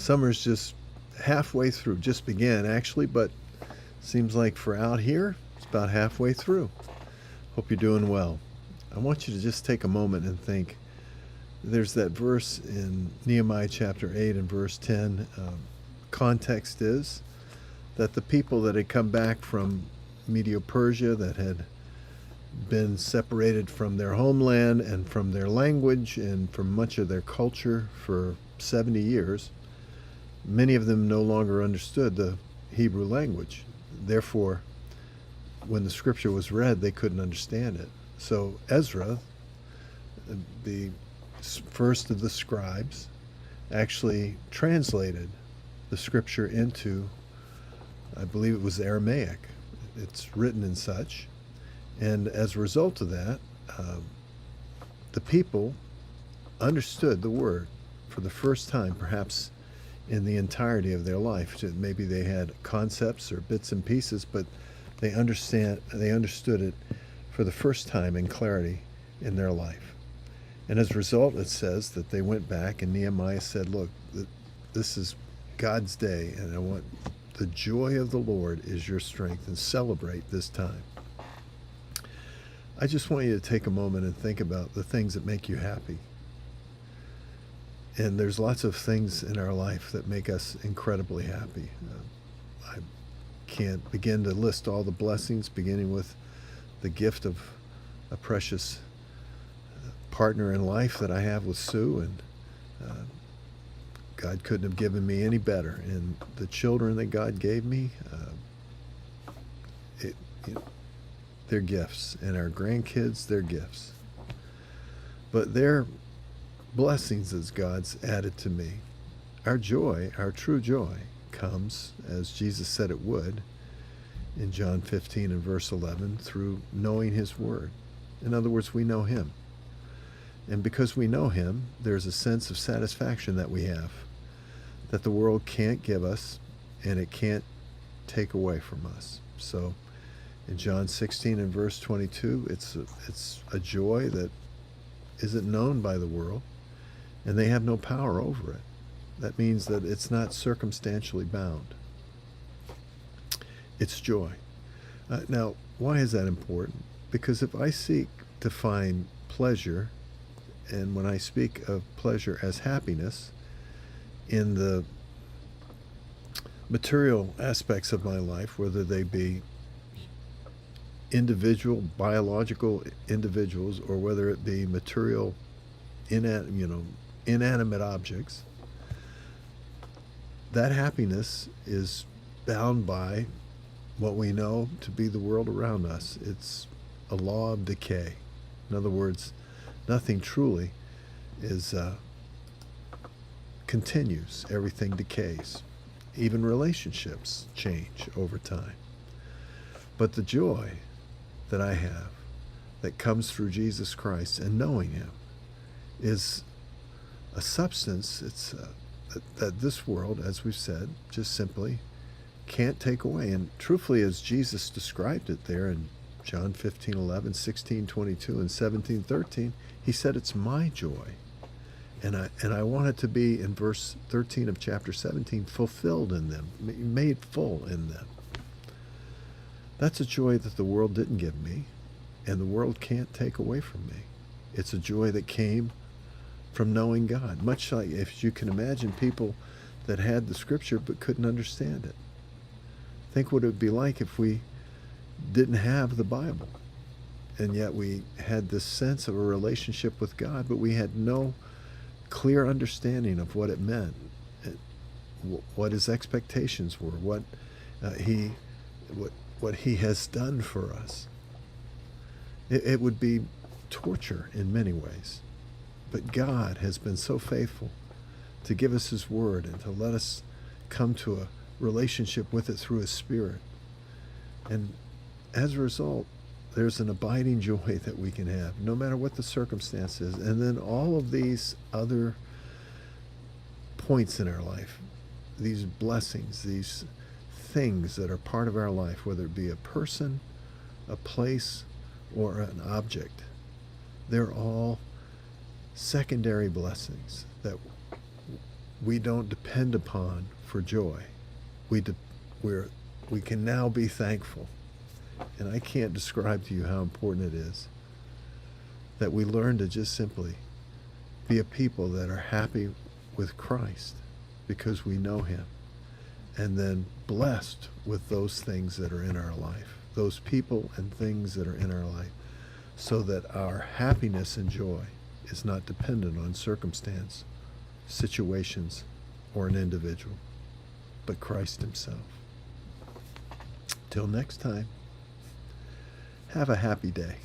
Summer's just halfway through, just began actually, but seems like for out here, it's about halfway through. Hope you're doing well. I want you to just take a moment and think. There's that verse in Nehemiah chapter 8 and verse 10. Context is that the people that had come back from Medo-Persia, that had been separated from their homeland and from their language and from much of their culture for 70 years, many of them no longer understood the Hebrew language. Therefore, when the scripture was read, they couldn't understand it. So Ezra, the first of the scribes, actually translated the scripture into, I believe it was Aramaic. It's written in such. And as a result of that, the people understood the word for the first time, perhaps in the entirety of their life. Maybe they had concepts or bits and pieces, but they understood it for the first time in clarity in their life. And as a result, it says that they went back and Nehemiah said, look, this is God's day, and I want the joy of the Lord is your strength, and celebrate this time. I just want you to take a moment and think about the things that make you happy. And there's lots of things in our life that make us incredibly happy. I can't begin to list all the blessings, beginning with the gift of a precious partner in life that I have with Sue, and God couldn't have given me any better. And the children that God gave me, they're gifts, and our grandkids, they're gifts. But they're blessings as God's added to me. Our joy, our true joy, comes, as Jesus said it would, in John 15 and verse 11, through knowing his word. In other words, we know him. And because we know him, there's a sense of satisfaction that we have that the world can't give us, and it can't take away from us. So in John 16 and verse 22, it's a joy that isn't known by the world, and they have no power over it. That means that it's not circumstantially bound. It's joy. Now, why is that important? Because if I seek to find pleasure, and when I speak of pleasure as happiness, in the material aspects of my life, whether they be individual, biological individuals, or whether it be material, inanimate objects, that happiness is bound by what we know to be the world around us. It's a law of decay. In other words, nothing truly is continues. Everything decays. Even relationships change over time. But the joy that I have that comes through Jesus Christ and knowing him is a substance. It's that this world, as we've said, just simply can't take away. And truthfully, as Jesus described it there in John 15:11, 16:22, and 17:13, he said, it's my joy. And I want it to be, in verse 13 of chapter 17, fulfilled in them, made full in them. That's a joy that the world didn't give me, and the world can't take away from me. It's a joy that came from knowing God. Much like, if you can imagine, people that had the scripture but couldn't understand it. Think what it would be like if we didn't have the Bible, and yet we had this sense of a relationship with God, but we had no clear understanding of what it meant, what his expectations were, what he has done for us. It would be torture in many ways. But God has been so faithful to give us his word and to let us come to a relationship with it through his Spirit. And as a result, there's an abiding joy that we can have, no matter what the circumstance is. And then all of these other points in our life, these blessings, these things that are part of our life, whether it be a person, a place, or an object, they're all secondary blessings that we don't depend upon for joy. We can now be thankful. And I can't describe to you how important it is that we learn to just simply be a people that are happy with Christ because we know him, and then blessed with those things that are in our life, those people and things that are in our life, so that our happiness and joy is not dependent on circumstance, situations, or an individual, but Christ himself. Till next time, have a happy day.